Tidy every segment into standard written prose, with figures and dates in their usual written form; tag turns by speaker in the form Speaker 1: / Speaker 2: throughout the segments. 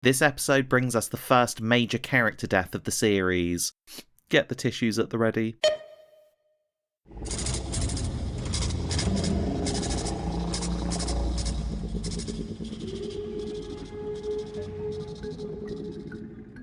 Speaker 1: This episode brings us the first major character death of the series. Get the tissues at the ready.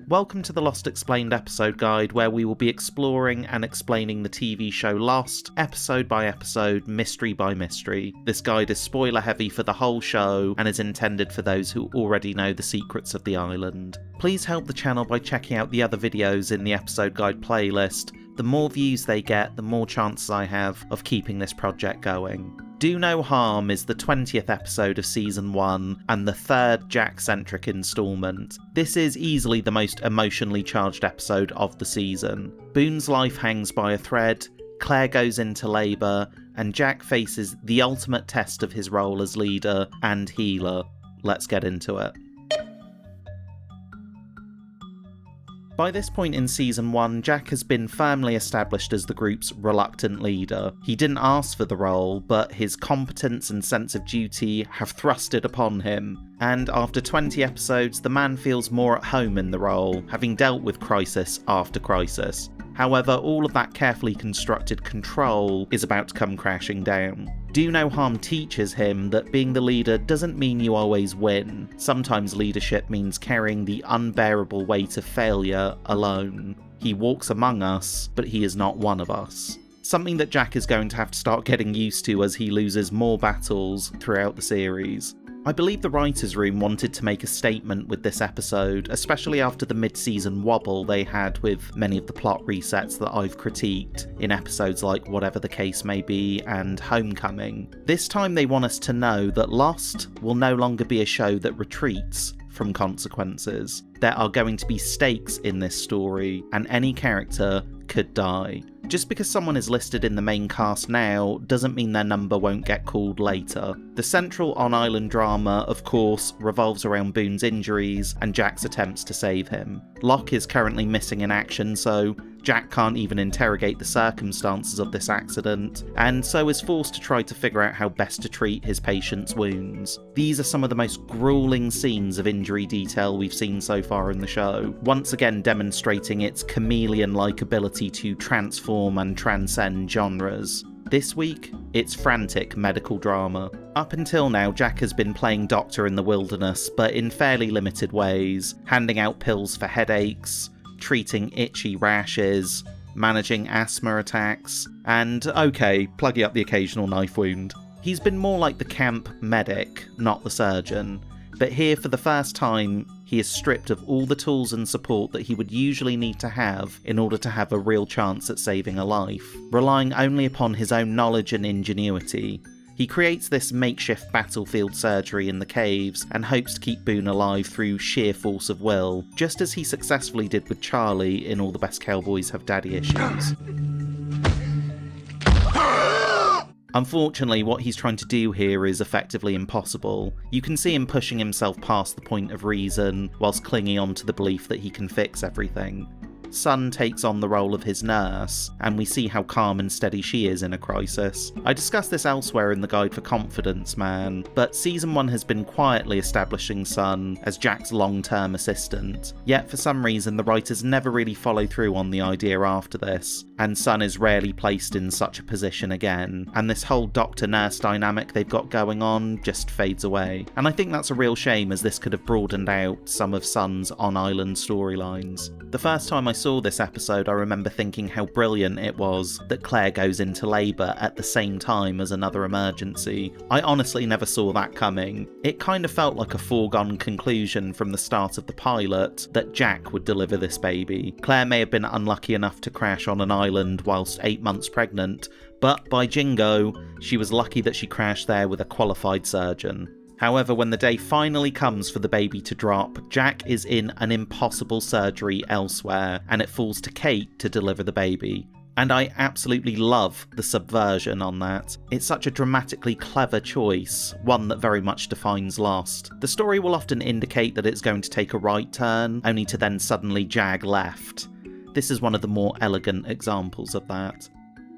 Speaker 1: Welcome to the Lost Explained episode guide, where we will be exploring and explaining the TV show Lost, episode by episode, mystery by mystery. This guide is spoiler heavy for the whole show, and is intended for those who already know the secrets of the island. Please help the channel by checking out the other videos in the episode guide playlist. The more views they get, the more chances I have of keeping this project going. Do No Harm is the 20th episode of Season 1 and the third Jack-centric instalment. This is easily the most emotionally charged episode of the season. Boone's life hangs by a thread, Claire goes into labour, and Jack faces the ultimate test of his role as leader and healer. Let's get into it. By this point in Season 1, Jack has been firmly established as the group's reluctant leader. He didn't ask for the role, but his competence and sense of duty have thrusted upon him. And after 20 episodes, the man feels more at home in the role, having dealt with crisis after crisis. However, all of that carefully constructed control is about to come crashing down. Do No Harm teaches him that being the leader doesn't mean you always win. Sometimes leadership means carrying the unbearable weight of failure alone. He walks among us, but he is not one of us. Something that Jack is going to have to start getting used to as he loses more battles throughout the series. I believe the writers' room wanted to make a statement with this episode, especially after the mid-season wobble they had with many of the plot resets that I've critiqued in episodes like Whatever the Case May Be and Homecoming. This time they want us to know that Lost will no longer be a show that retreats from consequences. There are going to be stakes in this story, and any character could die. Just because someone is listed in the main cast now doesn't mean their number won't get called later. The central on-island drama, of course, revolves around Boone's injuries and Jack's attempts to save him. Locke is currently missing in action, so Jack can't even interrogate the circumstances of this accident, and so is forced to try to figure out how best to treat his patient's wounds. These are some of the most gruelling scenes of injury detail we've seen so far in the show, once again demonstrating its chameleon-like ability to transform and transcend genres. This week, it's frantic medical drama. Up until now, Jack has been playing doctor in the wilderness, but in fairly limited ways, handing out pills for headaches, treating itchy rashes, managing asthma attacks, and, okay, plugging up the occasional knife wound. He's been more like the camp medic, not the surgeon, but here for the first time, he is stripped of all the tools and support that he would usually need to have in order to have a real chance at saving a life, relying only upon his own knowledge and ingenuity. He creates this makeshift battlefield surgery in the caves and hopes to keep Boone alive through sheer force of will, just as he successfully did with Charlie in All the Best Cowboys Have Daddy Issues. Unfortunately, what he's trying to do here is effectively impossible. You can see him pushing himself past the point of reason, whilst clinging on to the belief that he can fix everything. Sun takes on the role of his nurse, and we see how calm and steady she is in a crisis. I discussed this elsewhere in the Guide for Confidence Man, but Season 1 has been quietly establishing Sun as Jack's long-term assistant, yet for some reason the writers never really follow through on the idea after this, and Sun is rarely placed in such a position again, and this whole doctor-nurse dynamic they've got going on just fades away. And I think that's a real shame, as this could have broadened out some of Sun's on-island storylines. The first time I saw this episode, I remember thinking how brilliant it was that Claire goes into labour at the same time as another emergency. I honestly never saw that coming. It kind of felt like a foregone conclusion from the start of the pilot that Jack would deliver this baby. Claire may have been unlucky enough to crash on an island whilst 8 months pregnant, but by jingo, she was lucky that she crashed there with a qualified surgeon. However, when the day finally comes for the baby to drop, Jack is in an impossible surgery elsewhere, and it falls to Kate to deliver the baby. And I absolutely love the subversion on that. It's such a dramatically clever choice, one that very much defines Lost. The story will often indicate that it's going to take a right turn, only to then suddenly jag left. This is one of the more elegant examples of that.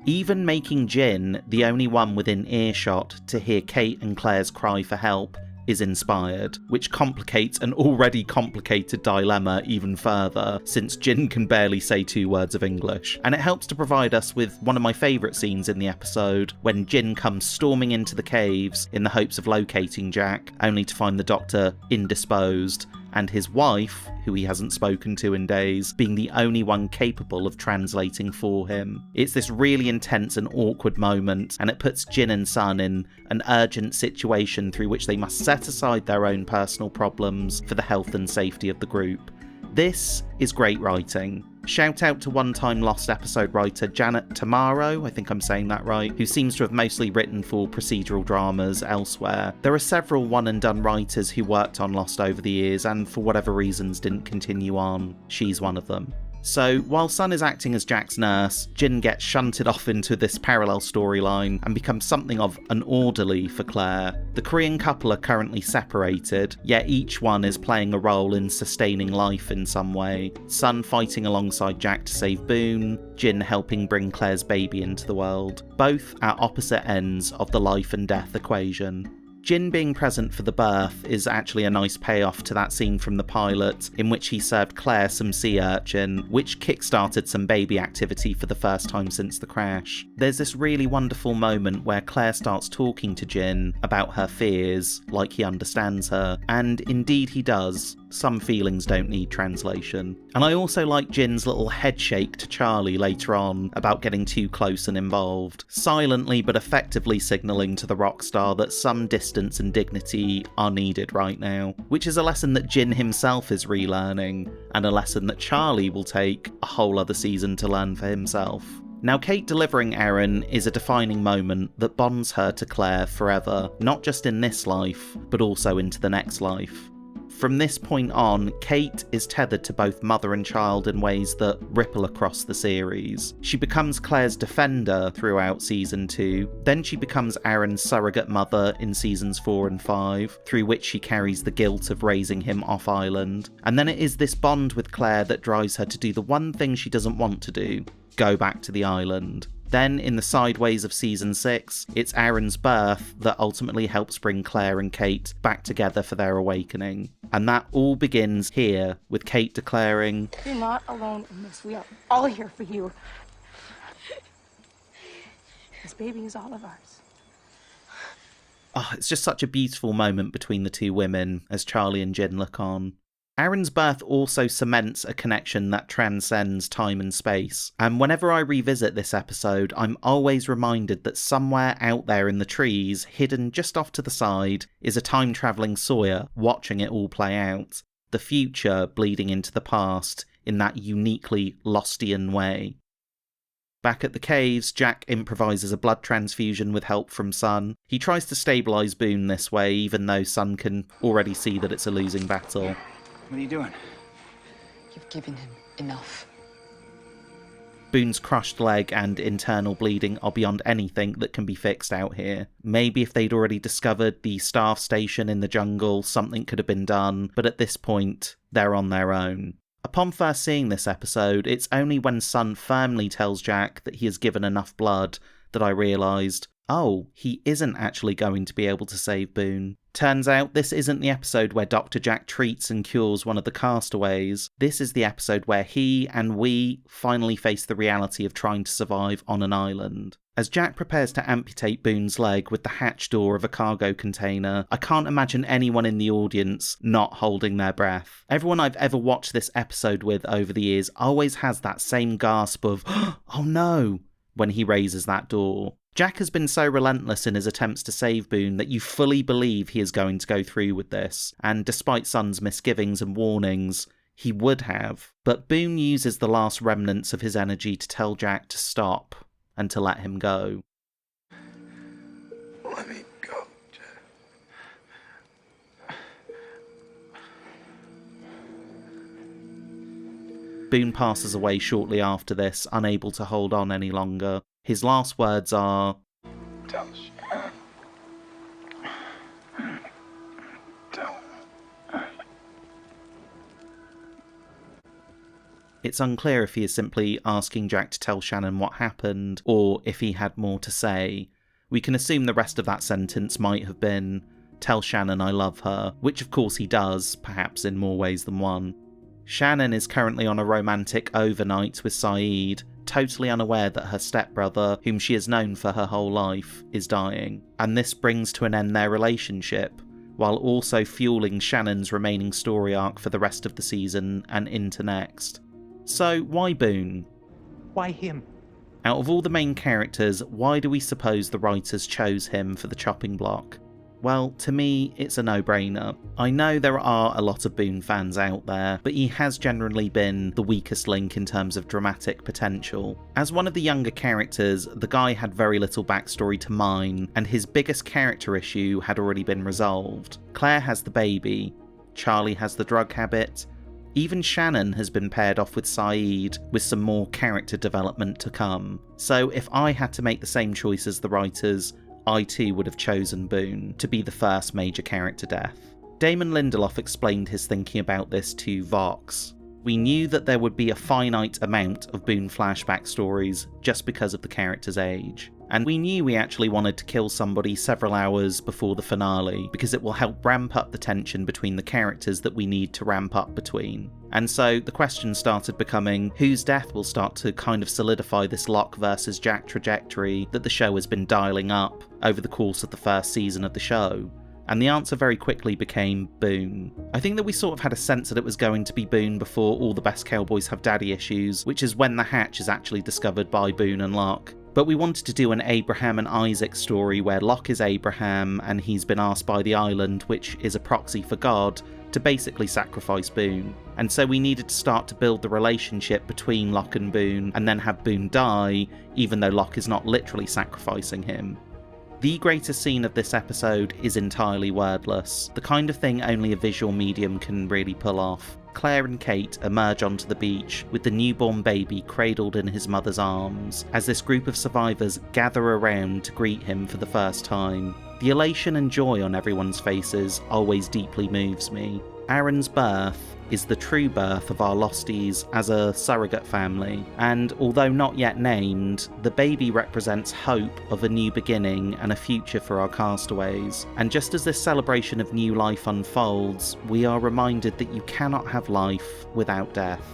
Speaker 1: Even making Jin the only one within earshot to hear Kate and Claire's cry for help is inspired, which complicates an already complicated dilemma even further, since Jin can barely say 2 words of English. And it helps to provide us with one of my favourite scenes in the episode, when Jin comes storming into the caves in the hopes of locating Jack, only to find the Doctor indisposed, and his wife, who he hasn't spoken to in days, being the only one capable of translating for him. It's this really intense and awkward moment, and it puts Jin and Sun in an urgent situation through which they must set aside their own personal problems for the health and safety of the group. This is great writing. Shout out to one-time Lost episode writer Janet Tamaro, I think I'm saying that right, who seems to have mostly written for procedural dramas elsewhere. There are several one-and-done writers who worked on Lost over the years and for whatever reasons didn't continue on. She's one of them. So, while Sun is acting as Jack's nurse, Jin gets shunted off into this parallel storyline and becomes something of an orderly for Claire. The Korean couple are currently separated, yet each one is playing a role in sustaining life in some way. Sun fighting alongside Jack to save Boone, Jin helping bring Claire's baby into the world, both at opposite ends of the life and death equation. Jin being present for the birth is actually a nice payoff to that scene from the pilot in which he served Claire some sea urchin, which kickstarted some baby activity for the first time since the crash. There's this really wonderful moment where Claire starts talking to Jin about her fears, like he understands her, and indeed he does. Some feelings don't need translation. And I also like Jin's little head shake to Charlie later on about getting too close and involved, silently but effectively signalling to the rock star that some distance and dignity are needed right now, which is a lesson that Jin himself is relearning, and a lesson that Charlie will take a whole other season to learn for himself. Now, Kate delivering Aaron is a defining moment that bonds her to Claire forever, not just in this life, but also into the next life. From this point on, Kate is tethered to both mother and child in ways that ripple across the series. She becomes Claire's defender throughout season 2, then she becomes Aaron's surrogate mother in seasons 4 and 5, through which she carries the guilt of raising him off-island. And then it is this bond with Claire that drives her to do the one thing she doesn't want to do: go back to the island. Then, in the sideways of season 6, it's Aaron's birth that ultimately helps bring Claire and Kate back together for their awakening. And that all begins here, with Kate declaring,
Speaker 2: "You're not alone in this. We are all here for you. This baby is all of ours."
Speaker 1: Oh, it's just such a beautiful moment between the two women as Charlie and Jin look on. Aaron's birth also cements a connection that transcends time and space, and whenever I revisit this episode, I'm always reminded that somewhere out there in the trees, hidden just off to the side, is a time-travelling Sawyer watching it all play out, the future bleeding into the past in that uniquely Lostian way. Back at the caves, Jack improvises a blood transfusion with help from Sun. He tries to stabilise Boone this way, even though Sun can already see that it's a losing battle.
Speaker 3: What are you doing?
Speaker 2: You've given him enough.
Speaker 1: Boone's crushed leg and internal bleeding are beyond anything that can be fixed out here. Maybe if they'd already discovered the staff station in the jungle, something could have been done, but at this point, they're on their own. Upon first seeing this episode, it's only when Sun firmly tells Jack that he has given enough blood that I realised, oh, he isn't actually going to be able to save Boone. Turns out this isn't the episode where Dr. Jack treats and cures one of the castaways. This is the episode where he and we finally face the reality of trying to survive on an island. As Jack prepares to amputate Boone's leg with the hatch door of a cargo container, I can't imagine anyone in the audience not holding their breath. Everyone I've ever watched this episode with over the years always has that same gasp of, oh no, when he raises that door. Jack has been so relentless in his attempts to save Boone that you fully believe he is going to go through with this, and despite Sun's misgivings and warnings, he would have. But Boone uses the last remnants of his energy to tell Jack to stop and to let him go.
Speaker 3: Let me go, Jack.
Speaker 1: Boone passes away shortly after this, unable to hold on any longer. His last words are,
Speaker 3: Tell Sharon. Tell her.
Speaker 1: It's unclear if he is simply asking Jack to tell Shannon what happened, or if he had more to say. We can assume the rest of that sentence might have been, "Tell Shannon I love her," which of course he does, perhaps in more ways than one. Shannon is currently on a romantic overnight with Saeed, totally unaware that her stepbrother, whom she has known for her whole life, is dying, and this brings to an end their relationship, while also fueling Shannon's remaining story arc for the rest of the season and into next. So why Boone?
Speaker 4: Why him?
Speaker 1: Out of all the main characters, why do we suppose the writers chose him for the chopping block? Well, to me, it's a no-brainer. I know there are a lot of Boone fans out there, but he has generally been the weakest link in terms of dramatic potential. As one of the younger characters, the guy had very little backstory to mine, and his biggest character issue had already been resolved. Claire has the baby, Charlie has the drug habit, even Shannon has been paired off with Saeed, with some more character development to come. So if I had to make the same choice as the writers, I too would have chosen Boone to be the first major character death. Damon Lindelof explained his thinking about this to Vox. "We knew that there would be a finite amount of Boone flashback stories just because of the character's age. And we knew we actually wanted to kill somebody several hours before the finale because it will help ramp up the tension between the characters that we need to ramp up between. And so the question started becoming whose death will start to kind of solidify this Locke versus Jack trajectory that the show has been dialing up over the course of the first season of the show. And the answer very quickly became Boone. I think that we sort of had a sense that it was going to be Boone before All the Best Cowboys Have Daddy Issues, which is when the hatch is actually discovered by Boone and Locke. But we wanted to do an Abraham and Isaac story where Locke is Abraham and he's been asked by the island, which is a proxy for God, to basically sacrifice Boone. And so we needed to start to build the relationship between Locke and Boone and then have Boone die, even though Locke is not literally sacrificing him. The greatest scene of this episode is entirely wordless, the kind of thing only a visual medium can really pull off. Claire and Kate emerge onto the beach with the newborn baby cradled in his mother's arms, as this group of survivors gather around to greet him for the first time. The elation and joy on everyone's faces always deeply moves me. Aaron's birth is the true birth of our Losties as a surrogate family, and although not yet named, the baby represents hope of a new beginning and a future for our castaways. And just as this celebration of new life unfolds, we are reminded that you cannot have life without death.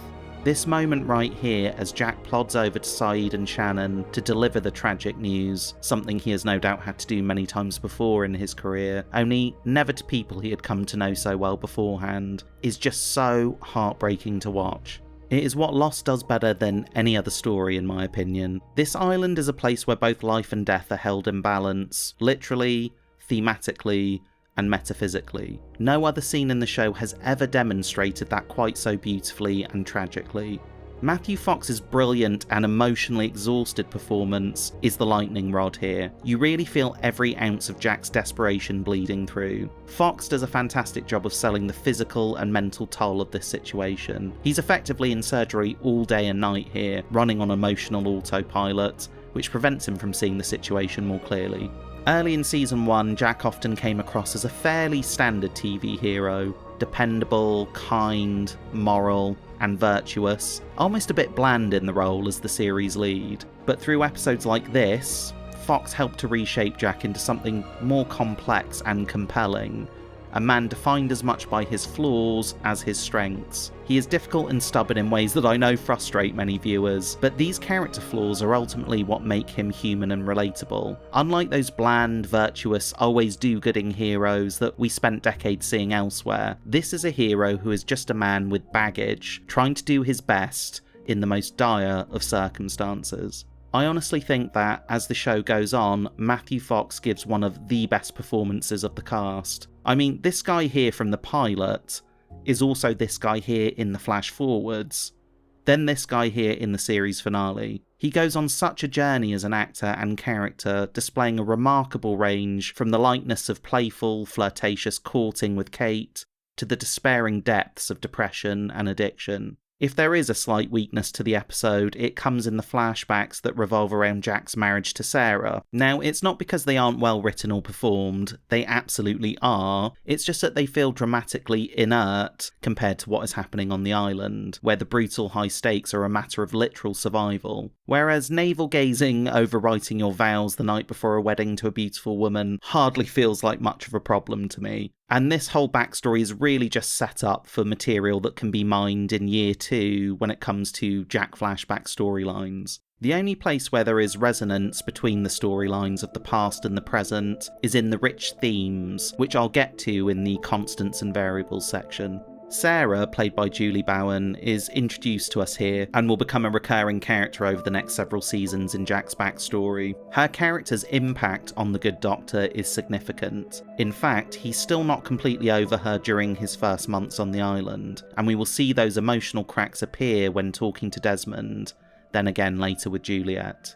Speaker 1: This moment right here as Jack plods over to Saeed and Shannon to deliver the tragic news, something he has no doubt had to do many times before in his career, only never to people he had come to know so well beforehand, is just so heartbreaking to watch. It is what Lost does better than any other story in my opinion. This island is a place where both life and death are held in balance, literally, thematically, and metaphysically. No other scene in the show has ever demonstrated that quite so beautifully and tragically. Matthew Fox's brilliant and emotionally exhausted performance is the lightning rod here. You really feel every ounce of Jack's desperation bleeding through. Fox does a fantastic job of selling the physical and mental toll of this situation. He's effectively in surgery all day and night here, running on emotional autopilot, which prevents him from seeing the situation more clearly. Early in Season 1, Jack often came across as a fairly standard TV hero, dependable, kind, moral, and virtuous, almost a bit bland in the role as the series lead. But through episodes like this, Fox helped to reshape Jack into something more complex and compelling, a man defined as much by his flaws as his strengths. He is difficult and stubborn in ways that I know frustrate many viewers, but these character flaws are ultimately what make him human and relatable. Unlike those bland, virtuous, always do-gooding heroes that we spent decades seeing elsewhere, this is a hero who is just a man with baggage, trying to do his best in the most dire of circumstances. I honestly think that, as the show goes on, Matthew Fox gives one of the best performances of the cast. I mean, this guy here from the pilot is also this guy here in the flash forwards, then this guy here in the series finale. He goes on such a journey as an actor and character, displaying a remarkable range from the lightness of playful, flirtatious courting with Kate, to the despairing depths of depression and addiction. If there is a slight weakness to the episode, it comes in the flashbacks that revolve around Jack's marriage to Sarah. Now, it's not because they aren't well written or performed, they absolutely are, it's just that they feel dramatically inert compared to what is happening on the island, where the brutal high stakes are a matter of literal survival. Whereas navel-gazing over writing your vows the night before a wedding to a beautiful woman hardly feels like much of a problem to me. And this whole backstory is really just set up for material that can be mined in year 2 when it comes to Jack flashback storylines. The only place where there is resonance between the storylines of the past and the present is in the rich themes, which I'll get to in the constants and variables section. Sarah, played by Julie Bowen, is introduced to us here and will become a recurring character over the next several seasons in Jack's backstory. Her character's impact on the Good Doctor is significant. In fact, he's still not completely over her during his first months on the island, and we will see those emotional cracks appear when talking to Desmond, then again later with Juliet.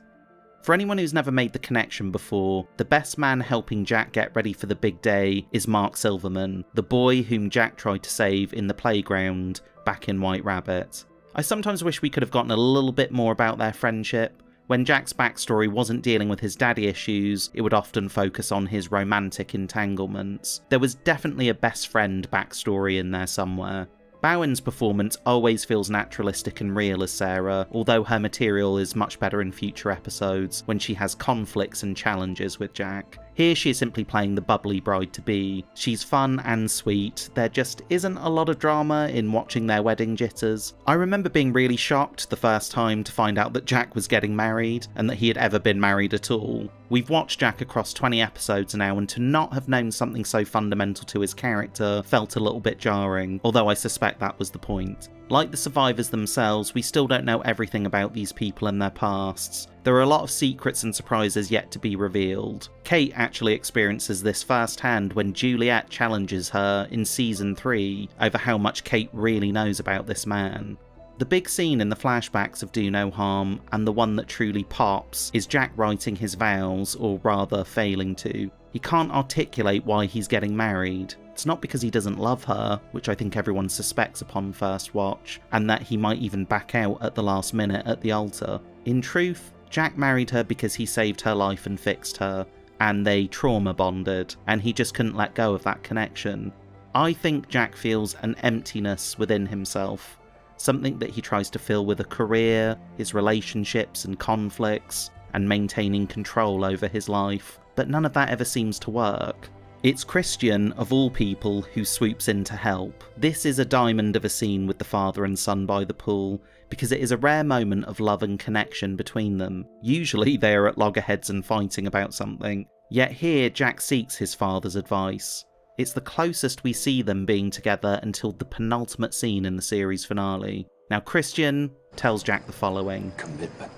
Speaker 1: For anyone who's never made the connection before, the best man helping Jack get ready for the big day is Mark Silverman, the boy whom Jack tried to save in the playground back in White Rabbit. I sometimes wish we could have gotten a little bit more about their friendship. When Jack's backstory wasn't dealing with his daddy issues, it would often focus on his romantic entanglements. There was definitely a best friend backstory in there somewhere. Bowen's performance always feels naturalistic and real as Sarah, although her material is much better in future episodes when she has conflicts and challenges with Jack. Here she is simply playing the bubbly bride-to-be. She's fun and sweet, there just isn't a lot of drama in watching their wedding jitters. I remember being really shocked the first time to find out that Jack was getting married, and that he had ever been married at all. We've watched Jack across 20 episodes now, and to not have known something so fundamental to his character felt a little bit jarring, although I suspect that was the point. Like the survivors themselves, we still don't know everything about these people and their pasts. There are a lot of secrets and surprises yet to be revealed. Kate actually experiences this firsthand when Juliet challenges her in season 3 over how much Kate really knows about this man. The big scene in the flashbacks of Do No Harm, and the one that truly pops, is Jack writing his vows, or rather failing to. He can't articulate why he's getting married. It's not because he doesn't love her, which I think everyone suspects upon first watch, and that he might even back out at the last minute at the altar. In truth, Jack married her because he saved her life and fixed her, and they trauma bonded, and he just couldn't let go of that connection. I think Jack feels an emptiness within himself, something that he tries to fill with a career, his relationships and conflicts, and maintaining control over his life, but none of that ever seems to work. It's Christian, of all people, who swoops in to help. This is a diamond of a scene with the father and son by the pool, because it is a rare moment of love and connection between them. Usually they are at loggerheads and fighting about something, yet here Jack seeks his father's advice. It's the closest we see them being together until the penultimate scene in the series finale. Now Christian tells Jack the following.
Speaker 4: Commitment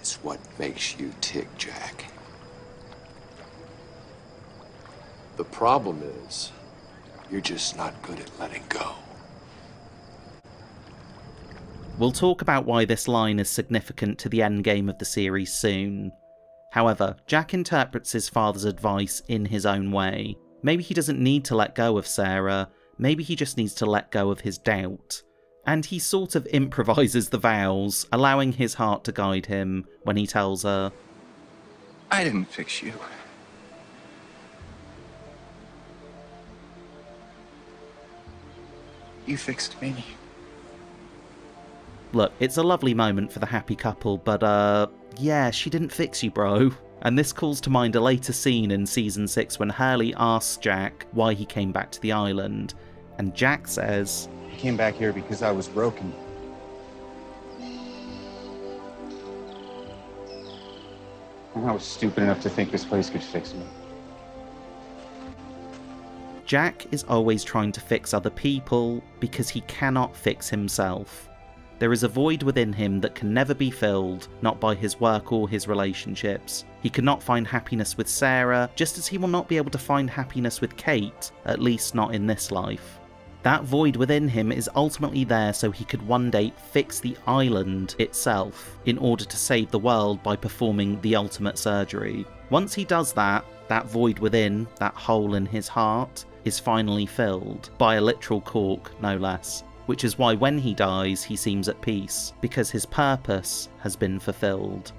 Speaker 4: is what makes you tick, Jack. The problem is, you're just not good at letting go.
Speaker 1: We'll talk about why this line is significant to the endgame of the series soon. However, Jack interprets his father's advice in his own way. Maybe he doesn't need to let go of Sarah, maybe he just needs to let go of his doubt. And he sort of improvises the vows, allowing his heart to guide him when he tells her,
Speaker 3: I didn't fix you. You fixed me.
Speaker 1: Look, it's a lovely moment for the happy couple, but yeah, she didn't fix you, bro. And this calls to mind a later scene in season 6 when Hurley asks Jack why he came back to the island, and Jack says,
Speaker 3: I came back here because I was broken. And I was stupid enough to think this place could fix me.
Speaker 1: Jack is always trying to fix other people because he cannot fix himself. There is a void within him that can never be filled, not by his work or his relationships. He cannot find happiness with Sarah, just as he will not be able to find happiness with Kate, at least not in this life. That void within him is ultimately there so he could one day fix the island itself, in order to save the world by performing the ultimate surgery. Once he does that, that void within, that hole in his heart, is finally filled, by a literal cork, no less. which is why when he dies he seems at peace, because his purpose has been fulfilled.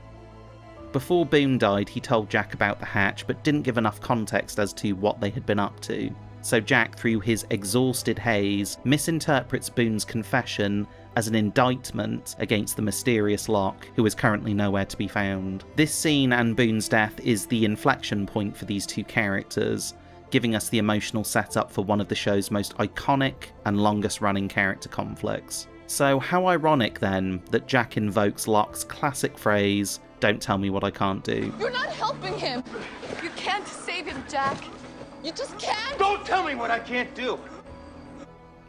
Speaker 1: Before Boone died, he told Jack about the hatch, but didn't give enough context as to what they had been up to. So Jack, through his exhausted haze, misinterprets Boone's confession as an indictment against the mysterious Locke, who is currently nowhere to be found. This scene and Boone's death is the inflection point for these two characters, giving us the emotional setup for one of the show's most iconic and longest running character conflicts. So how ironic then that Jack invokes Locke's classic phrase, "Don't tell me what I can't do."
Speaker 5: You're not helping him. You can't save him, Jack. You just can't.
Speaker 6: Don't tell me what I can't do.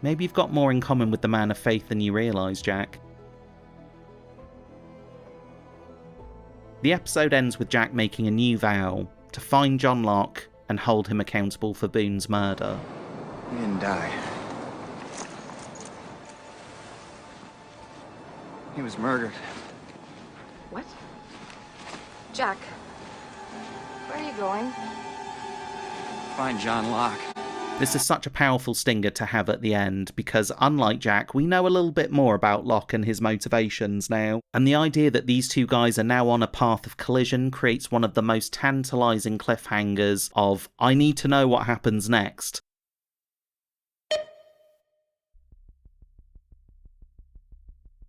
Speaker 1: Maybe you've got more in common with the man of faith than you realise, Jack. The episode ends with Jack making a new vow to find John Locke and hold him accountable for Boone's murder.
Speaker 6: He didn't die. He was murdered.
Speaker 2: What? Jack, where are you going?
Speaker 6: Find John Locke.
Speaker 1: This is such a powerful stinger to have at the end, because unlike Jack, we know a little bit more about Locke and his motivations now, and the idea that these two guys are now on a path of collision creates one of the most tantalising cliffhangers of, I need to know what happens next.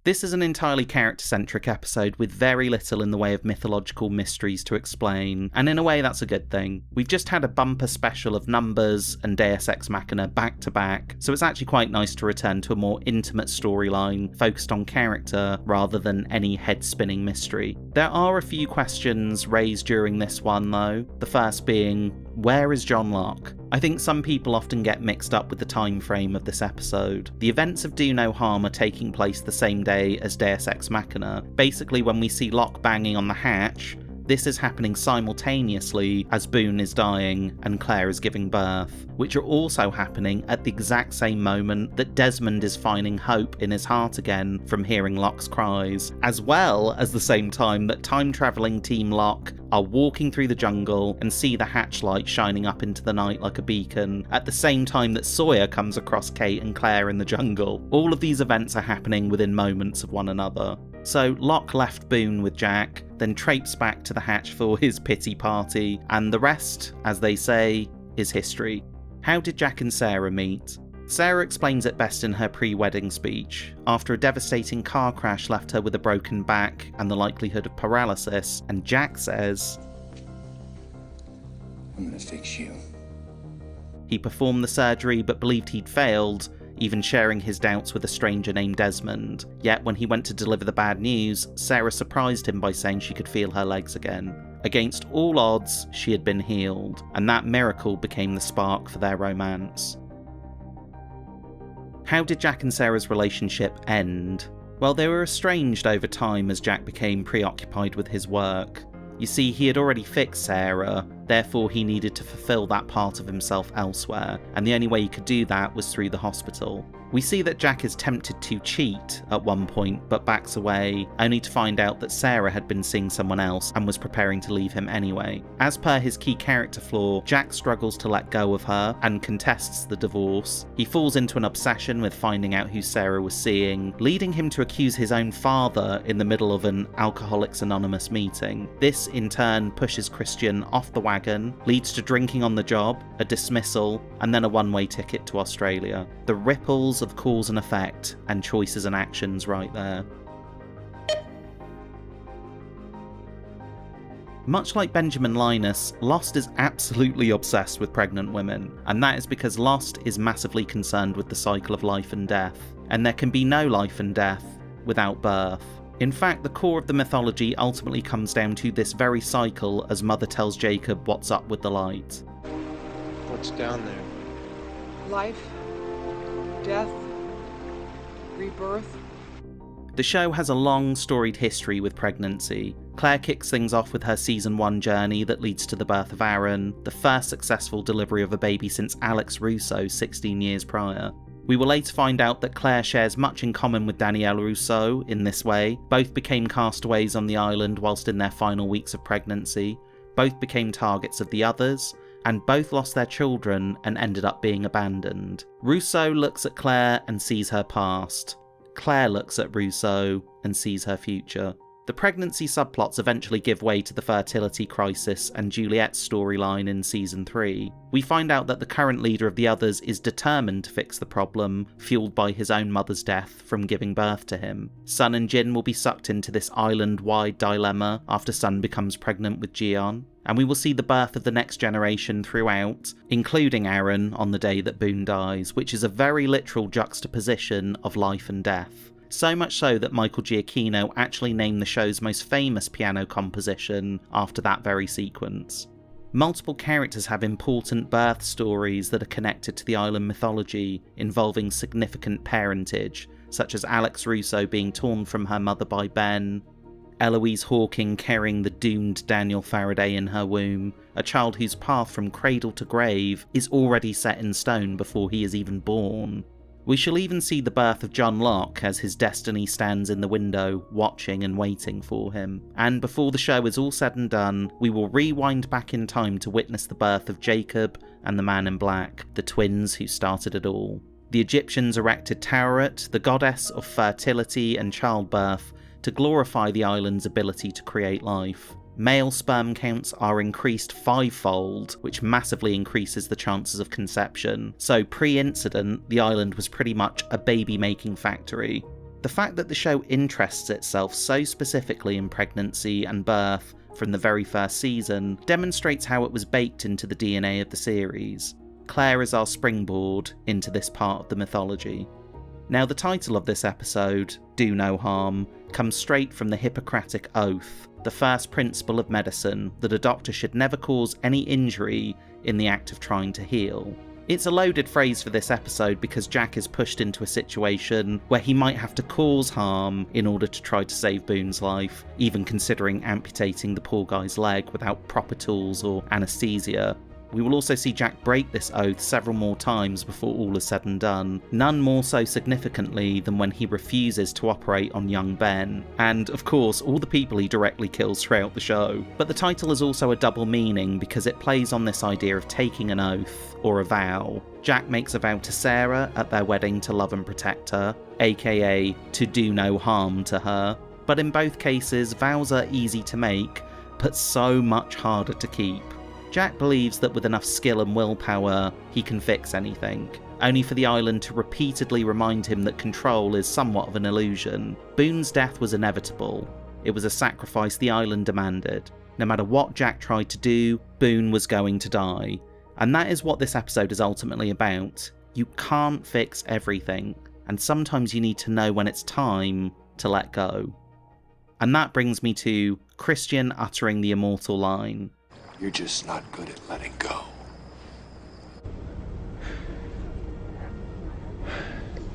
Speaker 1: This is an entirely character-centric episode with very little in the way of mythological mysteries to explain, and in a way that's a good thing. We've just had a bumper special of Numbers and Deus Ex Machina back to back, so it's actually quite nice to return to a more intimate storyline focused on character rather than any head-spinning mystery. There are a few questions raised during this one though, the first being, where is John Locke? I think some people often get mixed up with the time frame of this episode. The events of Do No Harm are taking place the same day as Deus Ex Machina. Basically, when we see Locke banging on the hatch, this is happening simultaneously as Boone is dying and Claire is giving birth, which are also happening at the exact same moment that Desmond is finding hope in his heart again from hearing Locke's cries, as well as the same time that time-travelling Team Locke are walking through the jungle and see the hatch light shining up into the night like a beacon, at the same time that Sawyer comes across Kate and Claire in the jungle. All of these events are happening within moments of one another. So Locke left Boone with Jack, then traipsed back to the hatch for his pity party, and the rest, as they say, is history. How did Jack and Sarah meet? Sarah explains it best in her pre-wedding speech. After a devastating car crash left her with a broken back and the likelihood of paralysis, and Jack says,
Speaker 3: I'm gonna fix you.
Speaker 1: He performed the surgery but believed he'd failed, even sharing his doubts with a stranger named Desmond. Yet when he went to deliver the bad news, Sarah surprised him by saying she could feel her legs again. Against all odds, she had been healed, and that miracle became the spark for their romance. How did Jack and Sarah's relationship end? Well, they were estranged over time as Jack became preoccupied with his work. You see, he had already fixed Sarah, therefore he needed to fulfill that part of himself elsewhere, and the only way he could do that was through the hospital. We see that Jack is tempted to cheat at one point, but backs away, only to find out that Sarah had been seeing someone else and was preparing to leave him anyway. As per his key character flaw, Jack struggles to let go of her and contests the divorce. He falls into an obsession with finding out who Sarah was seeing, leading him to accuse his own father in the middle of an Alcoholics Anonymous meeting. This, in turn, pushes Christian off the wagon, leads to drinking on the job, a dismissal, and then a one-way ticket to Australia. The ripples of cause and effect, and choices and actions right there. Much like Benjamin Linus, Lost is absolutely obsessed with pregnant women, and that is because Lost is massively concerned with the cycle of life and death, and there can be no life and death without birth. In fact, the core of the mythology ultimately comes down to this very cycle as Mother tells Jacob what's up with the light.
Speaker 7: What's down there?
Speaker 5: Life, death, rebirth.
Speaker 1: The show has a long, storied history with pregnancy. Claire kicks things off with her Season 1 journey that leads to the birth of Aaron, the first successful delivery of a baby since Alex Russo 16 years prior. We will later find out that Claire shares much in common with Danielle Russo in this way. Both became castaways on the island whilst in their final weeks of pregnancy. Both became targets of the others, and both lost their children and ended up being abandoned. Rousseau looks at Claire and sees her past. Claire looks at Rousseau and sees her future. The pregnancy subplots eventually give way to the fertility crisis and Juliet's storyline in season 3. We find out that the current leader of the others is determined to fix the problem, fueled by his own mother's death from giving birth to him. Sun and Jin will be sucked into this island-wide dilemma after Sun becomes pregnant with Jiyeon, and we will see the birth of the next generation throughout, including Aaron on the day that Boone dies, which is a very literal juxtaposition of life and death. So much so that Michael Giacchino actually named the show's most famous piano composition after that very sequence. Multiple characters have important birth stories that are connected to the island mythology, involving significant parentage, such as Alex Russo being torn from her mother by Ben, Eloise Hawking carrying the doomed Daniel Faraday in her womb, a child whose path from cradle to grave is already set in stone before he is even born. We shall even see the birth of John Locke as his destiny stands in the window, watching and waiting for him. And before the show is all said and done, we will rewind back in time to witness the birth of Jacob and the Man in Black, the twins who started it all. The Egyptians erected Tauret, the goddess of fertility and childbirth, to glorify the island's ability to create life. Male sperm counts are increased 5-fold, which massively increases the chances of conception, so pre-incident, the island was pretty much a baby-making factory. The fact that the show interests itself so specifically in pregnancy and birth from the very first season demonstrates how it was baked into the DNA of the series. Claire is our springboard into this part of the mythology. Now, the title of this episode, Do No Harm, comes straight from the Hippocratic Oath, the first principle of medicine that a doctor should never cause any injury in the act of trying to heal. It's a loaded phrase for this episode because Jack is pushed into a situation where he might have to cause harm in order to try to save Boone's life, even considering amputating the poor guy's leg without proper tools or anaesthesia. We will also see Jack break this oath several more times before all is said and done, none more so significantly than when he refuses to operate on young Ben, and of course all the people he directly kills throughout the show. But the title is also a double meaning because it plays on this idea of taking an oath, or a vow. Jack makes a vow to Sarah at their wedding to love and protect her, aka to do no harm to her, but in both cases vows are easy to make, but so much harder to keep. Jack believes that with enough skill and willpower, he can fix anything, only for the island to repeatedly remind him that control is somewhat of an illusion. Boone's death was inevitable. It was a sacrifice the island demanded. No matter what Jack tried to do, Boone was going to die. And that is what this episode is ultimately about. You can't fix everything, and sometimes you need to know when it's time to let go. And that brings me to Christian uttering the immortal line,
Speaker 4: You're just not good at letting go.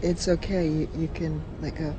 Speaker 8: It's okay, you can let go.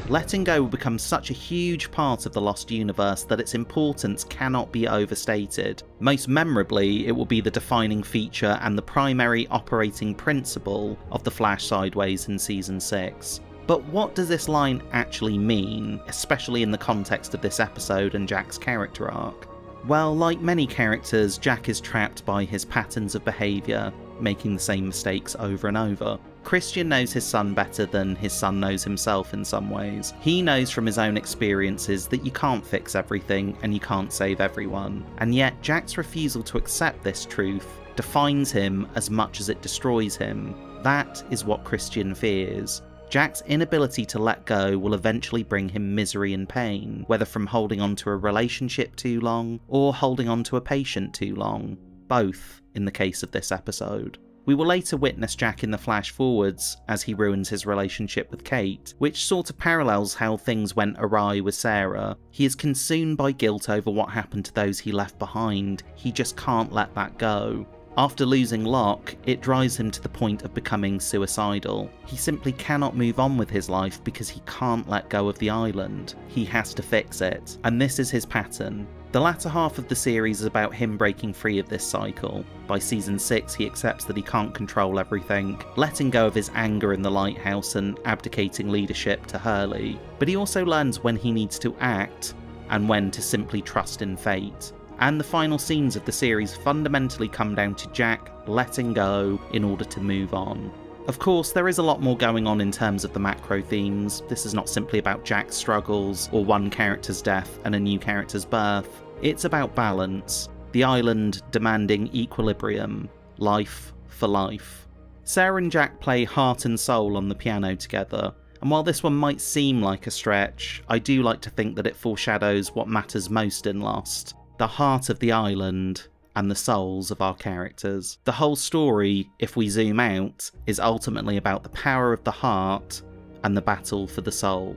Speaker 1: Letting go will become such a huge part of the Lost Universe that its importance cannot be overstated. Most memorably, it will be the defining feature and the primary operating principle of the Flash Sideways in Season 6. But what does this line actually mean, especially in the context of this episode and Jack's character arc? Well, like many characters, Jack is trapped by his patterns of behaviour, making the same mistakes over and over. Christian knows his son better than his son knows himself in some ways. He knows from his own experiences that you can't fix everything and you can't save everyone. And yet, Jack's refusal to accept this truth defines him as much as it destroys him. That is what Christian fears. Jack's inability to let go will eventually bring him misery and pain, whether from holding on to a relationship too long or holding on to a patient too long. Both, in the case of this episode. We will later witness Jack in the flash forwards as he ruins his relationship with Kate, which sort of parallels how things went awry with Sarah. He is consumed by guilt over what happened to those he left behind. He just can't let that go. After losing Locke, it drives him to the point of becoming suicidal. He simply cannot move on with his life because he can't let go of the island. He has to fix it, and this is his pattern. The latter half of the series is about him breaking free of this cycle. By season 6, he accepts that he can't control everything, letting go of his anger in the lighthouse and abdicating leadership to Hurley. But he also learns when he needs to act and when to simply trust in fate. And the final scenes of the series fundamentally come down to Jack letting go in order to move on. Of course, there is a lot more going on in terms of the macro themes. This is not simply about Jack's struggles, or one character's death and a new character's birth. It's about balance, the island demanding equilibrium, life for life. Sarah and Jack play heart and soul on the piano together, and while this one might seem like a stretch, I do like to think that it foreshadows what matters most in Lost: the heart of the island and the souls of our characters. The whole story, if we zoom out, is ultimately about the power of the heart and the battle for the soul.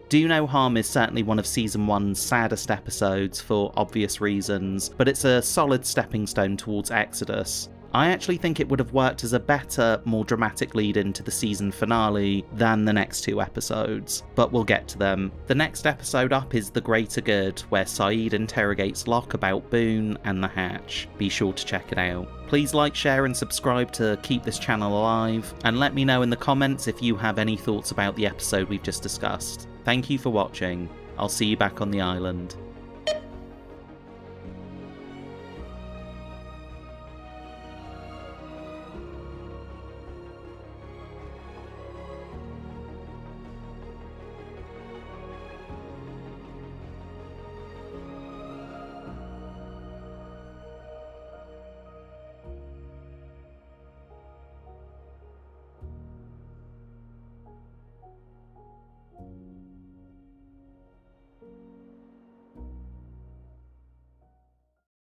Speaker 1: Do No Harm is certainly one of Season 1's saddest episodes for obvious reasons, but it's a solid stepping stone towards Exodus. I actually think it would have worked as a better, more dramatic lead into the season finale than the next two episodes, but we'll get to them. The next episode up is The Greater Good, where Saeed interrogates Locke about Boone and the Hatch. Be sure to check it out. Please like, share and subscribe to keep this channel alive, and let me know in the comments if you have any thoughts about the episode we've just discussed. Thank you for watching. I'll see you back on the island.